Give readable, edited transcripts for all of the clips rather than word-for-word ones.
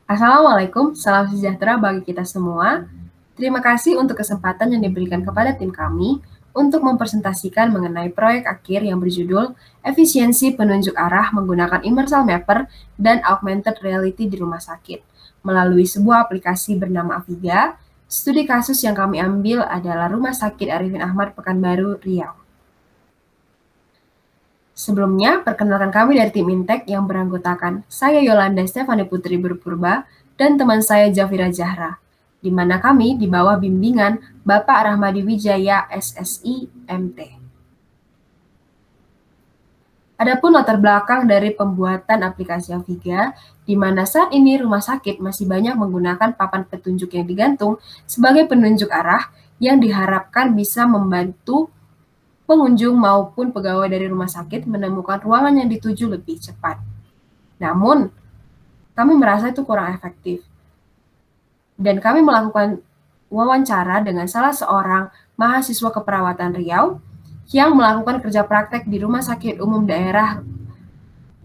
Assalamualaikum, salam sejahtera bagi kita semua. Terima kasih untuk kesempatan yang diberikan kepada tim kami untuk mempresentasikan mengenai proyek akhir yang berjudul Efisiensi Penunjuk Arah Menggunakan Immensal Mapper dan Augmented Reality di Rumah Sakit. Melalui sebuah aplikasi bernama Aviga, studi kasus yang kami ambil adalah Rumah Sakit Arifin Ahmad Pekanbaru, Riau. Sebelumnya, perkenalkan kami dari tim Intek yang beranggotakan saya Yolanda Stefani Putri Berpurba dan teman saya Jafira Zahra, di mana kami di bawah bimbingan Bapak Rahmadi Wijaya SSI MT. Adapun latar belakang dari pembuatan aplikasi Aviga, di mana saat ini rumah sakit masih banyak menggunakan papan petunjuk yang digantung sebagai penunjuk arah yang diharapkan bisa membantu pengunjung maupun pegawai dari rumah sakit menemukan ruangan yang dituju lebih cepat. Namun, kami merasa itu kurang efektif. Dan kami melakukan wawancara dengan salah seorang mahasiswa keperawatan Riau yang melakukan kerja praktek di Rumah Sakit Umum Daerah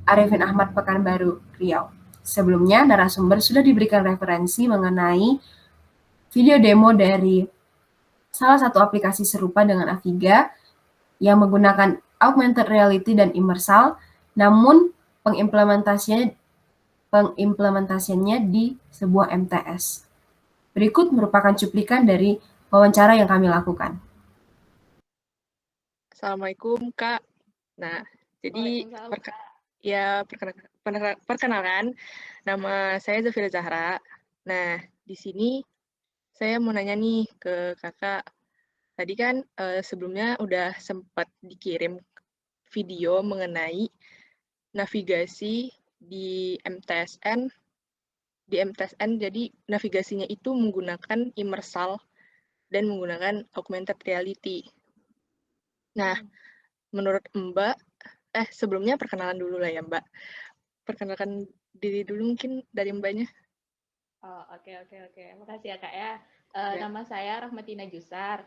Arifin Ahmad Pekanbaru, Riau. Sebelumnya, narasumber sudah diberikan referensi mengenai video demo dari salah satu aplikasi serupa dengan Aviga yang menggunakan augmented reality dan immersal, namun pengimplementasiannya di sebuah MTS. Berikut merupakan cuplikan dari wawancara yang kami lakukan. Assalamualaikum, Kak. Nah, jadi perkenalkan, nama saya Zafira Zahra. Nah, di sini saya mau nanya nih ke Kakak. Tadi kan sebelumnya udah sempat dikirim video mengenai navigasi di MTSN. Di MTSN, jadi navigasinya itu menggunakan immersal dan menggunakan augmented reality. Nah, menurut Mbak, sebelumnya perkenalan dulu lah ya Mbak. Perkenalkan diri dulu mungkin dari Mbaknya. Oh, oke. Makasih ya Kak ya. Nama saya Rahmatina Jusar.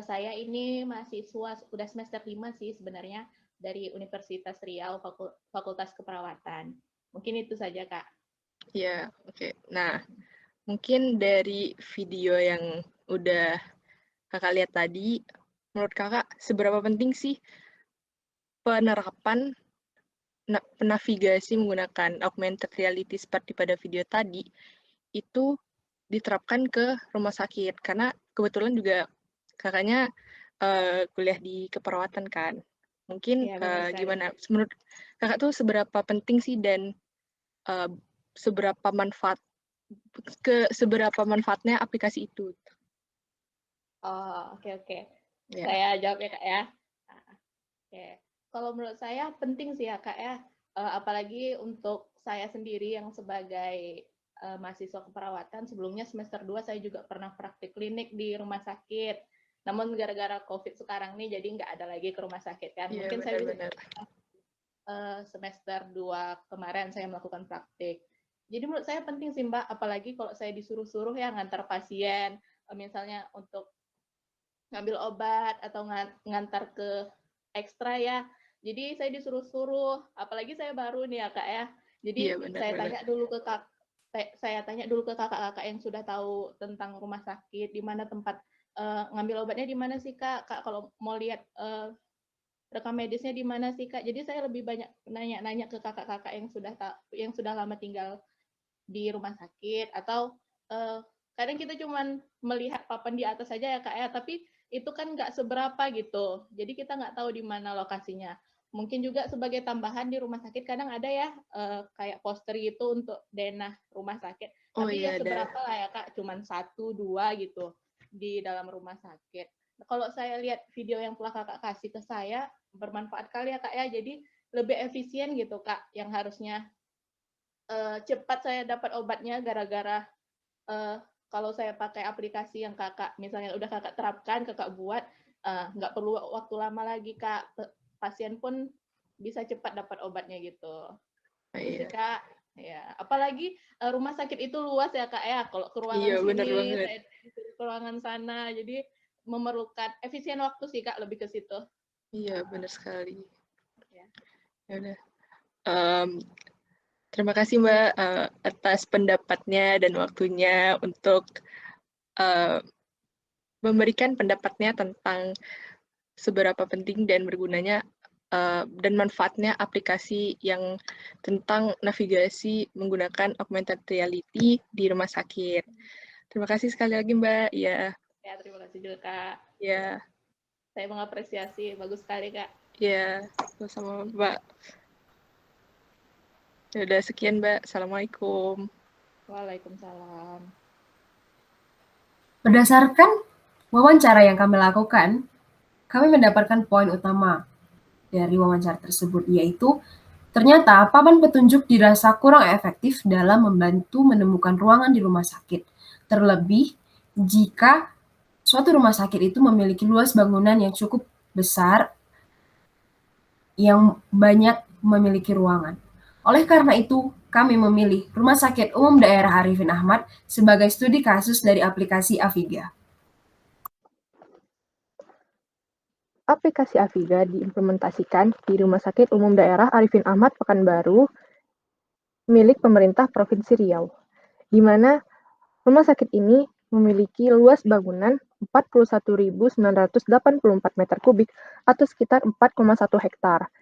Saya ini mahasiswa udah semester 5 sih sebenarnya dari Universitas Riau Fakultas Keperawatan. Mungkin itu saja Kak. Ya, oke. Nah, mungkin dari video yang udah Kakak lihat tadi, menurut Kakak seberapa penting sih penerapan navigasi menggunakan augmented reality seperti pada video tadi itu diterapkan ke rumah sakit? Karena kebetulan juga kakaknya kuliah di keperawatan kan. Mungkin gimana? Menurut kakak tuh seberapa penting sih dan seberapa manfaatnya aplikasi itu? Oh, oke. Yeah. Saya jawab ya Kak ya. Oke. Kalau menurut saya penting sih ya Kak ya. Apalagi untuk saya sendiri yang sebagai mahasiswa keperawatan, sebelumnya semester 2 saya juga pernah praktik klinik di rumah sakit. Namun gara-gara COVID sekarang nih jadi nggak ada lagi ke rumah sakit kan. Yeah, mungkin saya bisa semester 2 kemarin saya melakukan praktik. Jadi menurut saya penting sih Mbak, apalagi kalau saya disuruh-suruh ya ngantar pasien, misalnya untuk ngambil obat atau ngantar ke ekstra ya. Jadi saya disuruh-suruh, apalagi saya baru nih ya Kak ya. Jadi saya tanya dulu ke kakak-kakak yang sudah tahu tentang rumah sakit, di mana tempat ngambil obatnya di mana sih Kak? Kak kalau mau lihat rekam medisnya di mana sih Kak? Jadi saya lebih banyak nanya-nanya ke kakak-kakak yang sudah lama tinggal di rumah sakit, atau kadang kita cuman melihat papan di atas saja ya Kak ya, tapi itu kan nggak seberapa gitu. Jadi kita nggak tahu di mana lokasinya. Mungkin juga sebagai tambahan di rumah sakit kadang ada ya kayak poster gitu untuk denah rumah sakit. Tapi ya seberapa lah ya Kak, cuman 1, 2 gitu di dalam rumah sakit. Kalau saya lihat video yang telah Kakak kasih ke saya, bermanfaat kali ya Kak ya. Jadi lebih efisien gitu Kak, yang harusnya cepat saya dapat obatnya gara-gara kalau saya pakai aplikasi yang kakak misalnya udah kakak terapkan, kakak buat, nggak perlu waktu lama lagi Kak. Pasien pun bisa cepat dapat obatnya gitu. Jadi Kak, ya apalagi rumah sakit itu luas ya Kak ya. Kalau ke ruangan sini, saya ke ruangan sana, jadi memerlukan efisien waktu sih Kak, lebih ke situ. Iya, benar sekali. Ya. Ya udah. Terima kasih Mbak atas pendapatnya dan waktunya untuk memberikan pendapatnya tentang seberapa penting dan bergunanya dan manfaatnya aplikasi yang tentang navigasi menggunakan augmented reality di rumah sakit. Terima kasih sekali lagi Mbak. Ya. Ya, terima kasih juga Kak. Ya. Saya mengapresiasi, bagus sekali Kak. Ya, sama Mbak. Udah sekian Mbak. Assalamualaikum. Waalaikumsalam. Berdasarkan wawancara yang kami lakukan, kami mendapatkan poin utama dari wawancara tersebut, yaitu ternyata papan petunjuk dirasa kurang efektif dalam membantu menemukan ruangan di rumah sakit. Terlebih jika suatu rumah sakit itu memiliki luas bangunan yang cukup besar yang banyak memiliki ruangan. Oleh karena itu, kami memilih Rumah Sakit Umum Daerah Arifin Ahmad sebagai studi kasus dari aplikasi Aviga. Aplikasi Aviga diimplementasikan di Rumah Sakit Umum Daerah Arifin Ahmad Pekanbaru milik pemerintah Provinsi Riau, di mana rumah sakit ini memiliki luas bangunan 41.984 meter kubik atau sekitar 4,1 hektar.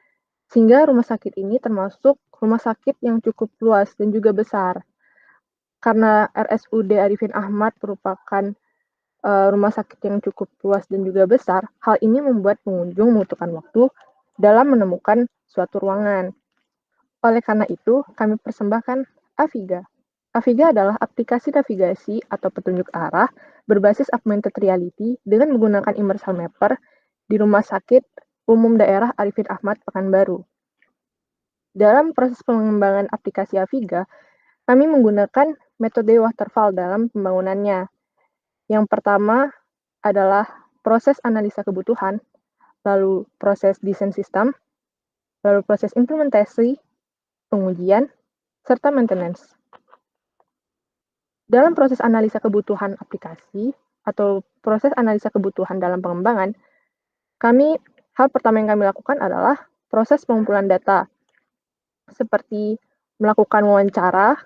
Sehingga rumah sakit ini termasuk rumah sakit yang cukup luas dan juga besar. Karena RSUD Arifin Ahmad merupakan rumah sakit yang cukup luas dan juga besar, hal ini membuat pengunjung membutuhkan waktu dalam menemukan suatu ruangan. Oleh karena itu, kami persembahkan Aviga. Aviga adalah aplikasi navigasi atau petunjuk arah berbasis augmented reality dengan menggunakan immersal mapper di Rumah Sakit Umum Daerah Arifin Ahmad Pekanbaru. Dalam proses pengembangan aplikasi Aviga, kami menggunakan metode waterfall dalam pembangunannya. Yang pertama adalah proses analisa kebutuhan, lalu proses desain sistem, lalu proses implementasi, pengujian, serta maintenance. Dalam proses analisa kebutuhan aplikasi atau proses analisa kebutuhan dalam pengembangan, hal pertama yang kami lakukan adalah proses pengumpulan data, seperti melakukan wawancara,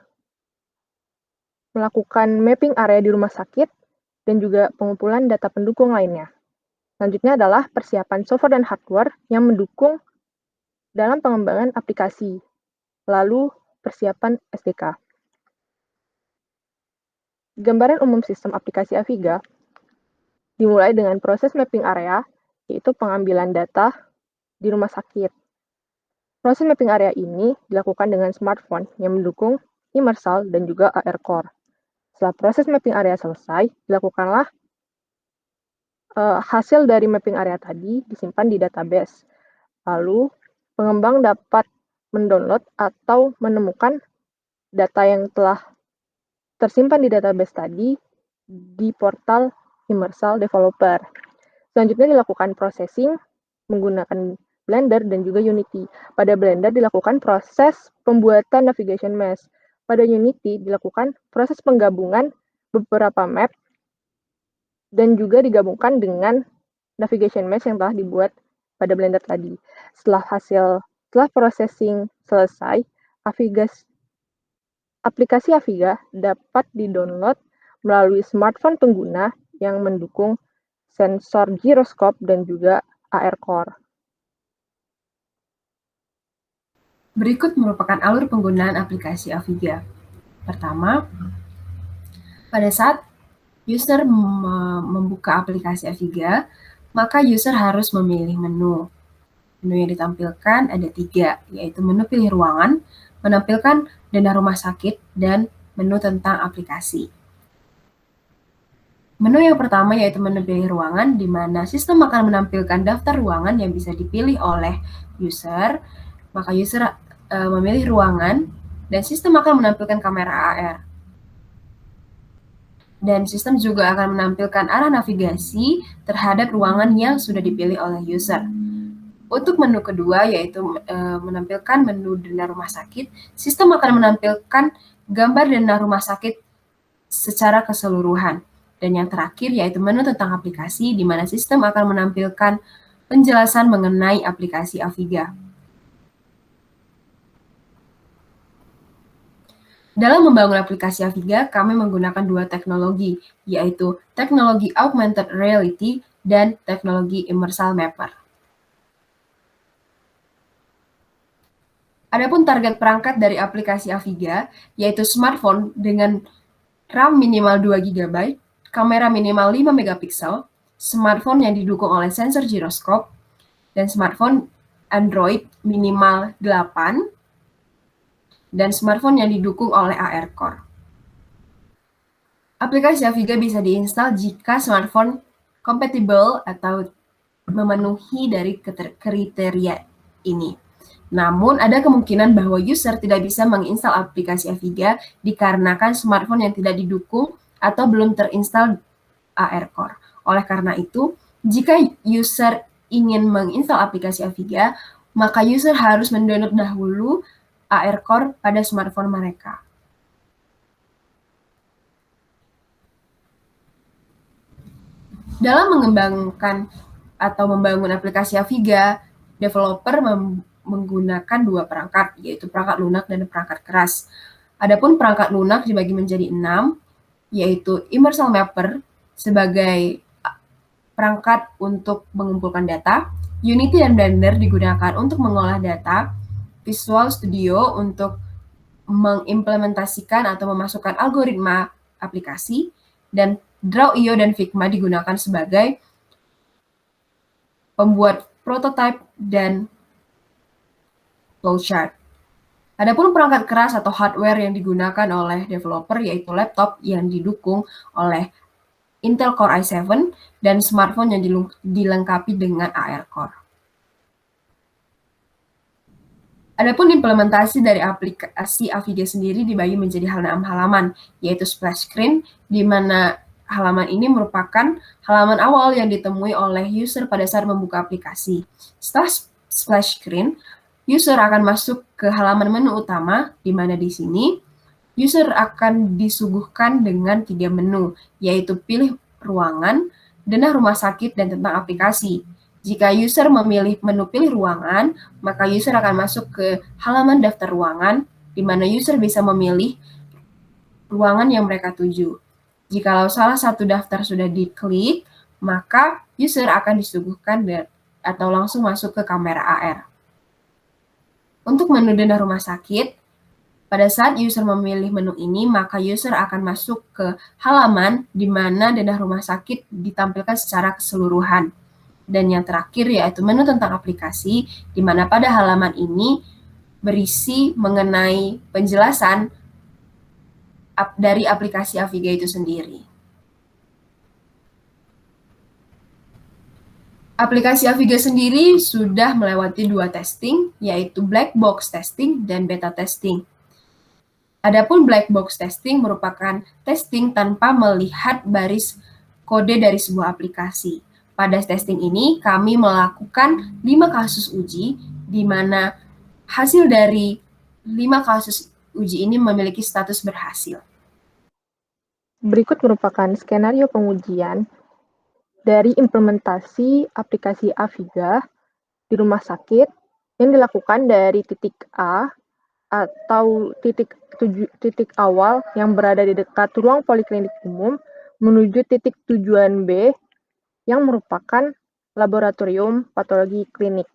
melakukan mapping area di rumah sakit, dan juga pengumpulan data pendukung lainnya. Selanjutnya adalah persiapan software dan hardware yang mendukung dalam pengembangan aplikasi, lalu persiapan SDK. Gambaran umum sistem aplikasi Aviga dimulai dengan proses mapping area, yaitu pengambilan data di rumah sakit. Proses mapping area ini dilakukan dengan smartphone yang mendukung immersal dan juga AR Core. Setelah proses mapping area selesai, dilakukanlah hasil dari mapping area tadi disimpan di database. Lalu, pengembang dapat mendownload atau menemukan data yang telah tersimpan di database tadi di portal Immersal Developer. Selanjutnya dilakukan processing menggunakan Blender dan juga Unity. Pada Blender dilakukan proses pembuatan navigation mesh. Pada Unity dilakukan proses penggabungan beberapa map dan juga digabungkan dengan navigation mesh yang telah dibuat pada Blender tadi. Setelah processing selesai, aplikasi Aviga dapat di-download melalui smartphone pengguna yang mendukung sensor giroskop dan juga AR Core. Berikut merupakan alur penggunaan aplikasi Aviga. Pertama, pada saat user membuka aplikasi Aviga, maka user harus memilih menu. Menu yang ditampilkan ada 3, yaitu menu pilih ruangan, menampilkan dana rumah sakit, dan menu tentang aplikasi. Menu yang pertama yaitu menu pilih ruangan, di mana sistem akan menampilkan daftar ruangan yang bisa dipilih oleh user. Maka user memilih ruangan, dan sistem akan menampilkan kamera AR. Dan sistem juga akan menampilkan arah navigasi terhadap ruangan yang sudah dipilih oleh user. Untuk menu kedua, yaitu menampilkan menu dana rumah sakit, sistem akan menampilkan gambar dana rumah sakit secara keseluruhan. Dan yang terakhir, yaitu menu tentang aplikasi, di mana sistem akan menampilkan penjelasan mengenai aplikasi Aviga. Dalam membangun aplikasi Aviga, kami menggunakan dua teknologi, yaitu teknologi augmented reality dan teknologi immersive mapper. Adapun target perangkat dari aplikasi Aviga, yaitu smartphone dengan RAM minimal 2 GB, kamera minimal 5 megapiksel, smartphone yang didukung oleh sensor giroskop, dan smartphone Android minimal 8, dan smartphone yang didukung oleh AR Core. Aplikasi Aviga bisa diinstal jika smartphone compatible atau memenuhi dari kriteria ini. Namun, ada kemungkinan bahwa user tidak bisa menginstal aplikasi Aviga dikarenakan smartphone yang tidak didukung atau belum terinstal AR Core. Oleh karena itu, jika user ingin menginstal aplikasi Aviga, maka user harus mendownload dahulu AR Core pada smartphone mereka. Dalam mengembangkan atau membangun aplikasi Aviga, developer menggunakan dua perangkat, yaitu perangkat lunak dan perangkat keras. Adapun perangkat lunak dibagi menjadi 6, yaitu Immersive Mapper sebagai perangkat untuk mengumpulkan data, Unity dan Blender digunakan untuk mengolah data, Visual Studio untuk mengimplementasikan atau memasukkan algoritma aplikasi, dan Draw.io dan Figma digunakan sebagai pembuat prototipe dan flowchart. Adapun perangkat keras atau hardware yang digunakan oleh developer yaitu laptop yang didukung oleh Intel Core i7 dan smartphone yang dilengkapi dengan AR Core. Adapun implementasi dari aplikasi Aviga sendiri dibagi menjadi 6 halaman, yaitu splash screen, di mana halaman ini merupakan halaman awal yang ditemui oleh user pada saat membuka aplikasi. Setelah splash screen, user akan masuk ke halaman menu utama, di mana di sini user akan disuguhkan dengan 3 menu, yaitu pilih ruangan, denah rumah sakit, dan tentang aplikasi. Jika user memilih menu pilih ruangan, maka user akan masuk ke halaman daftar ruangan, di mana user bisa memilih ruangan yang mereka tuju. Jikalau salah satu daftar sudah diklik, maka user akan disuguhkan atau langsung masuk ke kamera AR. Untuk menu denah rumah sakit, pada saat user memilih menu ini, maka user akan masuk ke halaman di mana denah rumah sakit ditampilkan secara keseluruhan. Dan yang terakhir yaitu menu tentang aplikasi, di mana pada halaman ini berisi mengenai penjelasan dari aplikasi Aviga itu sendiri. Aplikasi Aviga sendiri sudah melewati 2 testing, yaitu black box testing dan beta testing. Adapun black box testing merupakan testing tanpa melihat baris kode dari sebuah aplikasi. Pada testing ini, kami melakukan 5 kasus uji, di mana hasil dari 5 kasus uji ini memiliki status berhasil. Berikut merupakan skenario pengujian dari implementasi aplikasi Aviga di rumah sakit yang dilakukan dari titik A atau titik awal yang berada di dekat ruang poliklinik umum menuju titik tujuan B yang merupakan laboratorium patologi klinik.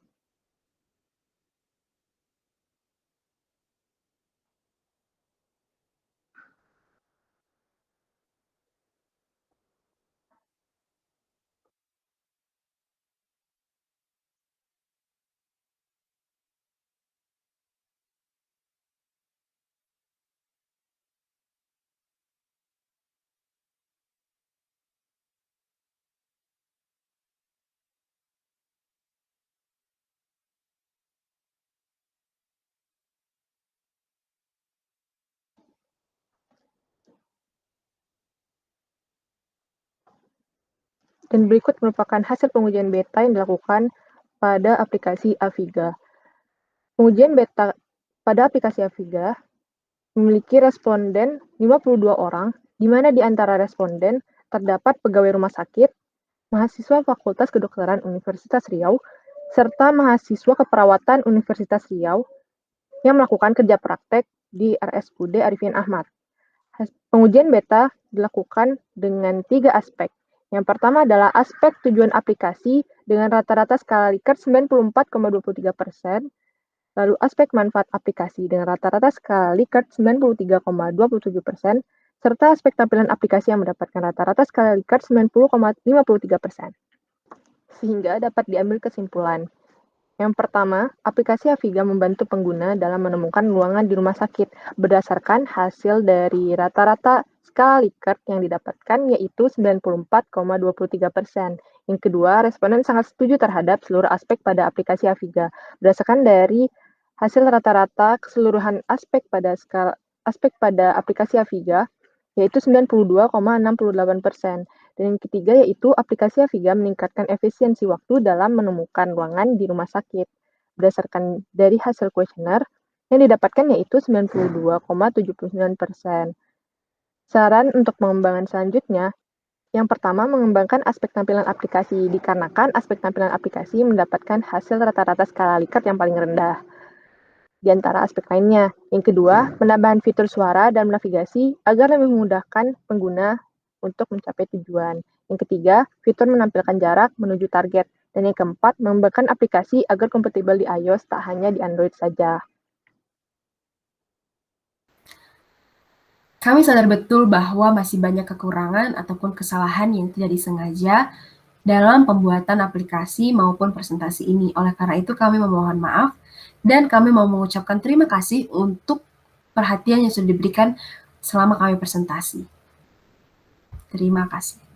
Dan berikut merupakan hasil pengujian beta yang dilakukan pada aplikasi Aviga. Pengujian beta pada aplikasi Aviga memiliki responden 52 orang, di mana di antara responden terdapat pegawai rumah sakit, mahasiswa Fakultas Kedokteran Universitas Riau, serta mahasiswa keperawatan Universitas Riau, yang melakukan kerja praktek di RSUD Arifin Ahmad. Pengujian beta dilakukan dengan 3 aspek. Yang pertama adalah aspek tujuan aplikasi dengan rata-rata skala Likert 94,23%, lalu aspek manfaat aplikasi dengan rata-rata skala Likert 93,27%, serta aspek tampilan aplikasi yang mendapatkan rata-rata skala Likert 90,53%. Sehingga dapat diambil kesimpulan. Yang pertama, aplikasi Aviga membantu pengguna dalam menemukan ruangan di rumah sakit berdasarkan hasil dari rata-rata skala Likert yang didapatkan, yaitu 94,23%. Yang kedua, responden sangat setuju terhadap seluruh aspek pada aplikasi Aviga berdasarkan dari hasil rata-rata keseluruhan aspek pada aplikasi Aviga, yaitu 92,68%. Dan yang ketiga yaitu aplikasi Aviga meningkatkan efisiensi waktu dalam menemukan ruangan di rumah sakit berdasarkan dari hasil kuesioner yang didapatkan yaitu 92,79%. Saran untuk pengembangan selanjutnya, yang pertama mengembangkan aspek tampilan aplikasi dikarenakan aspek tampilan aplikasi mendapatkan hasil rata-rata skala Likert yang paling rendah di antara aspek lainnya. Yang kedua, penambahan fitur suara dan navigasi agar lebih memudahkan pengguna untuk mencapai tujuan. Yang ketiga, fitur menampilkan jarak menuju target. Dan yang keempat, mengembangkan aplikasi agar kompatibel di iOS, tak hanya di Android saja. Kami sadar betul bahwa masih banyak kekurangan ataupun kesalahan yang tidak disengaja dalam pembuatan aplikasi maupun presentasi ini. Oleh karena itu, kami memohon maaf dan kami mau mengucapkan terima kasih untuk perhatian yang sudah diberikan selama kami presentasi. Terima kasih.